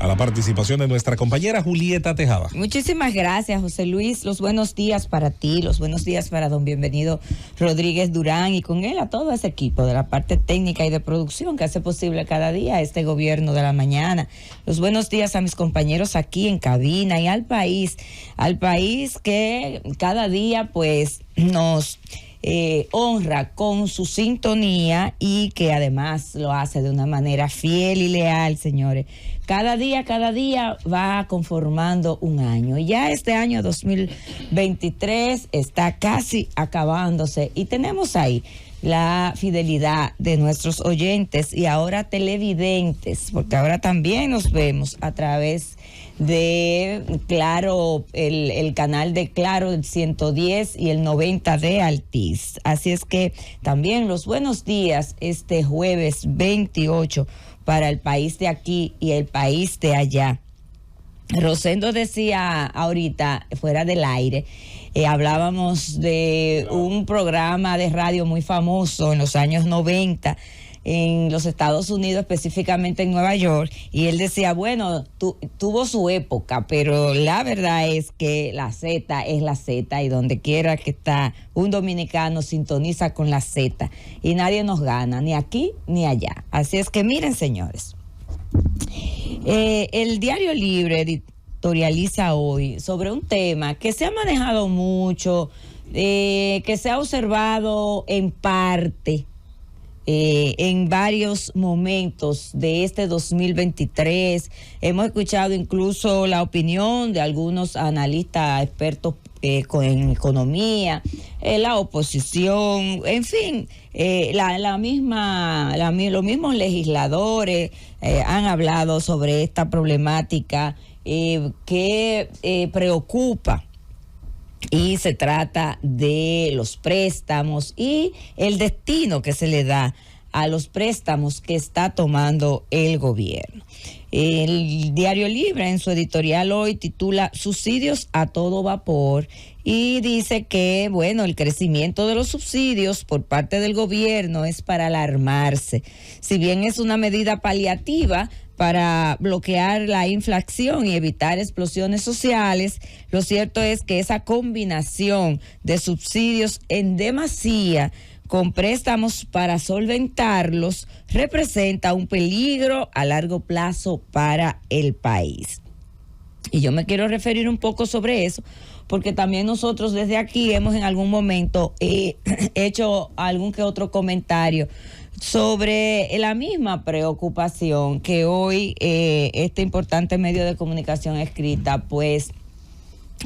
a la participación de nuestra compañera Julieta Tejada. Muchísimas gracias, José Luis. Los buenos días para ti, los buenos días para don Bienvenido Rodríguez Durán y con él a todo ese equipo de la parte técnica y de producción que hace posible cada día este gobierno de la mañana. Los buenos días a mis compañeros aquí en cabina y al país que cada día pues nos honra con su sintonía y que además lo hace de una manera fiel y leal, señores. Cada día va conformando un año. Y ya este año 2023 está casi acabándose y tenemos ahí la fidelidad de nuestros oyentes y ahora televidentes, porque ahora también nos vemos a través de Claro, el canal de Claro, el 110 y el 90 de Altiz. Así es que también los buenos días este jueves 28 para el país de aquí y el país de allá. Rosendo decía ahorita, fuera del aire, hablábamos de un programa de radio muy famoso en los años 90 en los Estados Unidos, específicamente en Nueva York, y él decía, bueno, tuvo su época, pero la verdad es que la Z es la Z, y donde quiera que está un dominicano sintoniza con la Z, y nadie nos gana, ni aquí ni allá. Así es que miren, señores, el Diario Libre editorializa hoy sobre un tema que se ha manejado mucho, que se ha observado en parte, en varios momentos de este 2023. Hemos escuchado incluso la opinión de algunos analistas expertos en economía, la oposición, en fin, los mismos legisladores han hablado sobre esta problemática que preocupa. Y se trata de los préstamos y el destino que se le da a los préstamos que está tomando el gobierno. El Diario Libre en su editorial hoy titula Subsidios a todo vapor y dice que, bueno, el crecimiento de los subsidios por parte del gobierno es para alarmarse. Si bien es una medida paliativa para bloquear la inflación y evitar explosiones sociales, lo cierto es que esa combinación de subsidios en demasía con préstamos para solventarlos representa un peligro a largo plazo para el país. Y yo me quiero referir un poco sobre eso, porque también nosotros desde aquí hemos en algún momento hecho algún que otro comentario sobre la misma preocupación que hoy este importante medio de comunicación escrita pues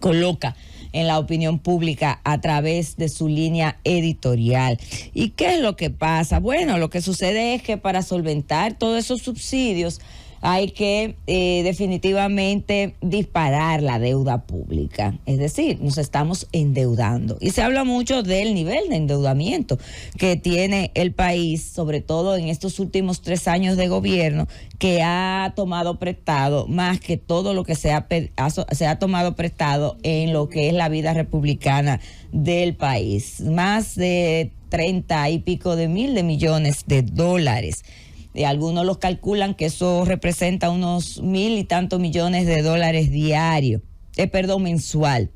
coloca en la opinión pública a través de su línea editorial. ¿Y qué es lo que pasa? Bueno, lo que sucede es que para solventar todos esos subsidios hay que definitivamente disparar la deuda pública. Es decir, nos estamos endeudando. Y se habla mucho del nivel de endeudamiento que tiene el país, sobre todo en estos últimos 3 años de gobierno, que ha tomado prestado más que todo lo que se ha tomado prestado en lo que es la vida republicana del país. Más de 30 y pico de mil de millones de dólares. Algunos los calculan que eso representa unos 1,000 y tantos millones de dólares mensual.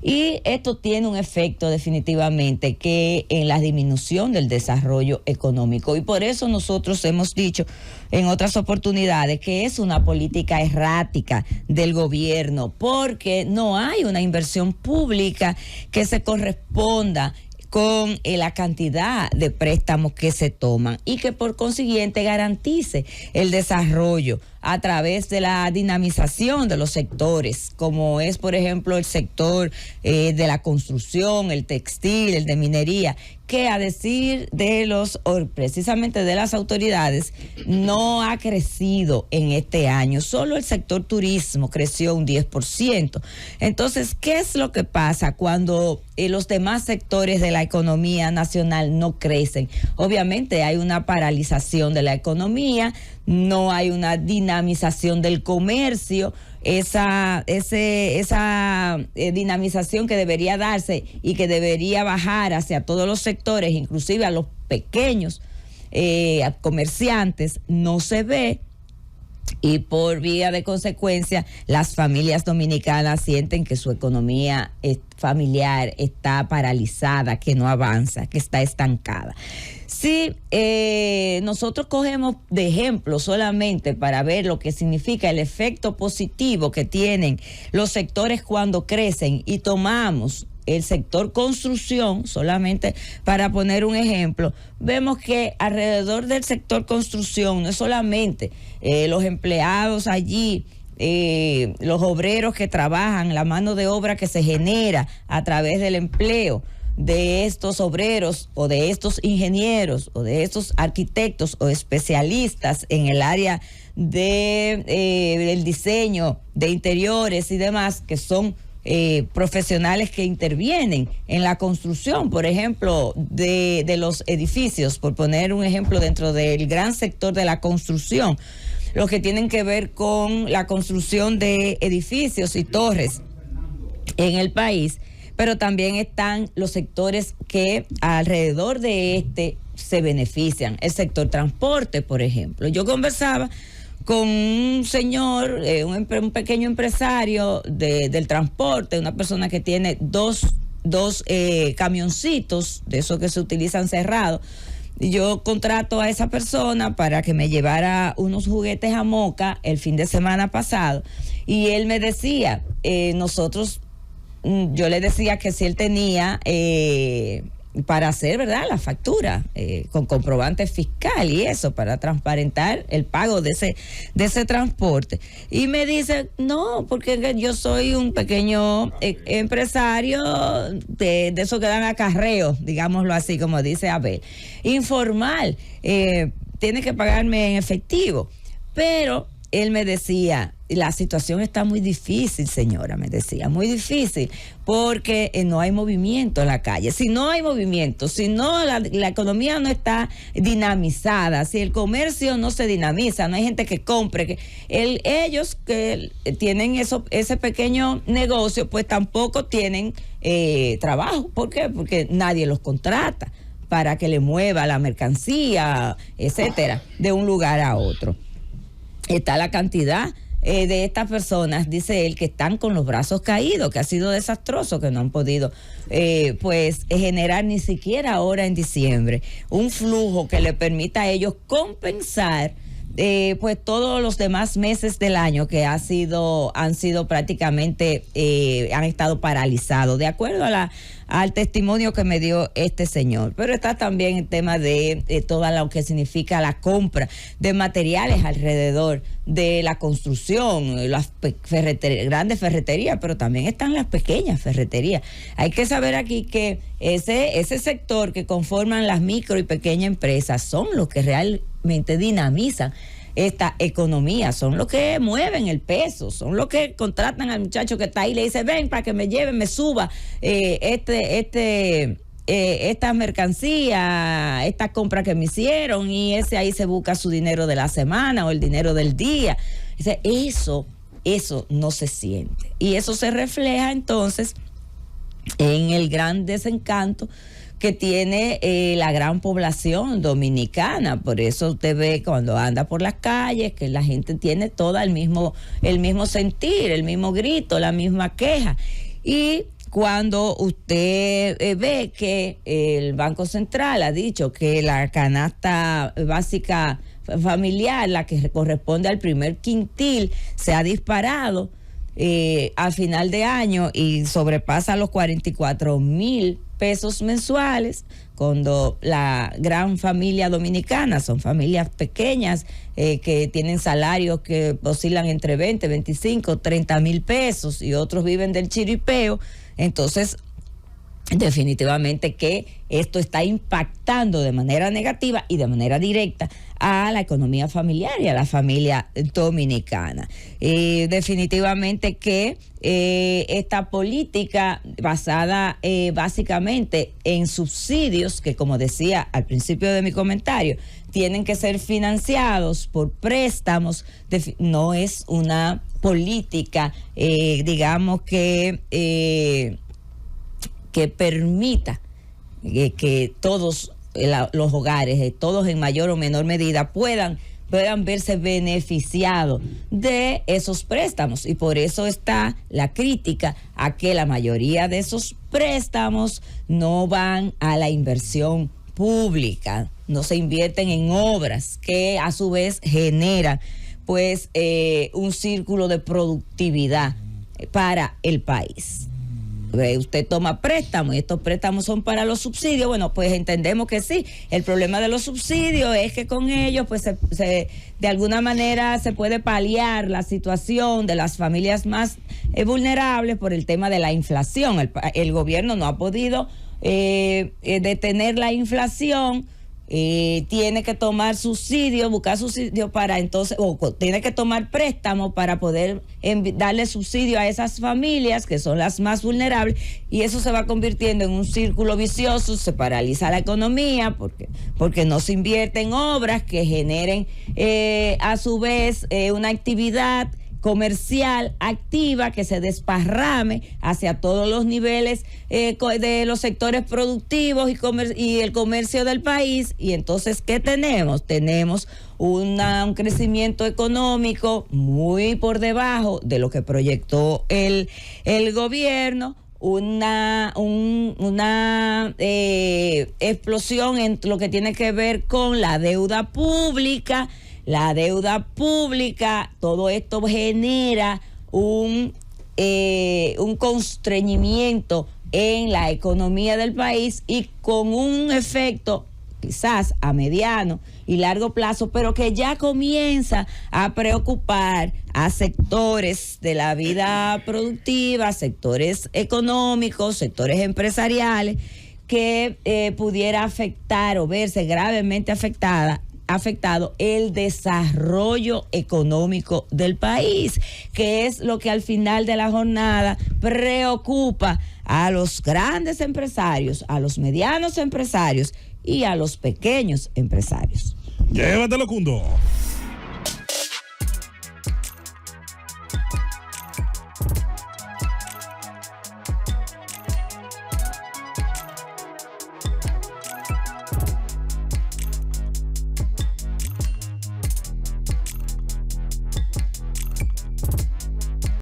Y esto tiene un efecto definitivamente que en la disminución del desarrollo económico. Y por eso nosotros hemos dicho en otras oportunidades que es una política errática del gobierno, porque no hay una inversión pública que se corresponda con la cantidad de préstamos que se toman y que por consiguiente garantice el desarrollo a través de la dinamización de los sectores, como es por ejemplo el sector de la construcción, el textil, el de minería, que a decir de precisamente de las autoridades, no ha crecido en este año. Solo el sector turismo creció un 10%. Entonces, ¿qué es lo que pasa cuando los demás sectores de la economía nacional no crecen? Obviamente hay una paralización de la economía, no hay una dinamización del comercio, esa dinamización que debería darse y que debería bajar hacia todos los sectores, inclusive a los pequeños comerciantes, no se ve. y por vía de consecuencia las familias dominicanas sienten que su economía familiar está paralizada, que no avanza, que está estancada. Si nosotros cogemos de ejemplo solamente para ver lo que significa el efecto positivo que tienen los sectores cuando crecen y tomamos el sector construcción, solamente para poner un ejemplo, vemos que alrededor del sector construcción no es solamente los empleados allí, los obreros que trabajan, la mano de obra que se genera a través del empleo de estos obreros o de estos ingenieros o de estos arquitectos o especialistas en el área del diseño de interiores y demás, que son profesionales que intervienen en la construcción, por ejemplo, de los edificios, por poner un ejemplo dentro del gran sector de la construcción, los que tienen que ver con la construcción de edificios y torres en el país, pero también están los sectores que alrededor de se benefician, el sector transporte, por ejemplo. Yo conversaba con un señor, un pequeño empresario del transporte, una persona que tiene dos camioncitos de esos que se utilizan cerrados. Yo contrato a esa persona para que me llevara unos juguetes a Moca el fin de semana pasado y él me decía, yo le decía que si él tenía para hacer, ¿verdad?, la factura con comprobante fiscal y eso, para transparentar el pago de ese transporte. Y me dice, no, porque yo soy un pequeño empresario de eso que dan acarreo, digámoslo así, como dice Abel. Informal, tiene que pagarme en efectivo. Pero él me decía, la situación está muy difícil, señora, me decía, muy difícil, porque no hay movimiento en la calle. Si no hay movimiento, si no la economía no está dinamizada, si el comercio no se dinamiza, no hay gente que compre, ellos que tienen ese pequeño negocio, pues tampoco tienen trabajo. ¿Por qué? Porque nadie los contrata para que le mueva la mercancía, etcétera, de un lugar a otro. Está la cantidad de estas personas, dice él, que están con los brazos caídos, que ha sido desastroso, que no han podido generar ni siquiera ahora en diciembre un flujo que le permita a ellos compensar pues todos los demás meses del año que han sido prácticamente, han estado paralizados, de acuerdo al testimonio que me dio este señor. Pero está también el tema de todo lo que significa la compra de materiales alrededor de la construcción, las grandes ferreterías, pero también están las pequeñas ferreterías. Hay que saber aquí que ese sector que conforman las micro y pequeñas empresas son los que realmente dinamizan esta economía, son los que mueven el peso, son los que contratan al muchacho que está ahí y le dice, ven para que me lleve, me suba esta mercancía, esta compra que me hicieron, y ese ahí se busca su dinero de la semana o el dinero del día. Eso no se siente, y eso se refleja entonces en el gran desencanto que tiene la gran población dominicana. Por eso usted ve cuando anda por las calles que la gente tiene todo el mismo sentir, el mismo grito, la misma queja. Y cuando usted ve que el Banco Central ha dicho que la canasta básica familiar, la que corresponde al primer quintil, se ha disparado al final de año y sobrepasa los 44,000 pesos mensuales, cuando la gran familia dominicana son familias pequeñas que tienen salarios que oscilan entre 20, 25, 30 mil pesos y otros viven del chiripeo. Entonces, definitivamente que esto está impactando de manera negativa y de manera directa a la economía familiar y a la familia dominicana. Definitivamente que esta política basada básicamente en subsidios, que como decía al principio de mi comentario, tienen que ser financiados por préstamos, no es una política, digamos que permita que todos los hogares, todos en mayor o menor medida, puedan puedan verse beneficiados de esos préstamos. Y por eso está la crítica a que la mayoría de esos préstamos no van a la inversión pública, no se invierten en obras que a su vez generan pues un círculo de productividad para el país. Usted toma préstamos y estos préstamos son para los subsidios. Bueno, pues entendemos que sí. El problema de los subsidios es que con ellos pues de alguna manera se puede paliar la situación de las familias más vulnerables por el tema de la inflación. El gobierno no ha podido detener la inflación. Tiene que tomar subsidio, buscar subsidio para entonces, o tiene que tomar préstamo para poder darle subsidio a esas familias que son las más vulnerables, y eso se va convirtiendo en un círculo vicioso. Se paraliza la economía porque no se invierte en obras que generen a su vez una actividad comercial activa que se desparrame hacia todos los niveles de los sectores productivos y el comercio del país. Y entonces, ¿qué tenemos? Tenemos un crecimiento económico muy por debajo de lo que proyectó el gobierno, una explosión en lo que tiene que ver con la deuda pública. La deuda pública, todo esto genera un constreñimiento en la economía del país, y con un efecto quizás a mediano y largo plazo, pero que ya comienza a preocupar a sectores de la vida productiva, sectores económicos, sectores empresariales, que pudiera afectar o verse gravemente afectado el desarrollo económico del país, que es lo que al final de la jornada preocupa a los grandes empresarios, a los medianos empresarios y a los pequeños empresarios. Llévatelo, Cundo.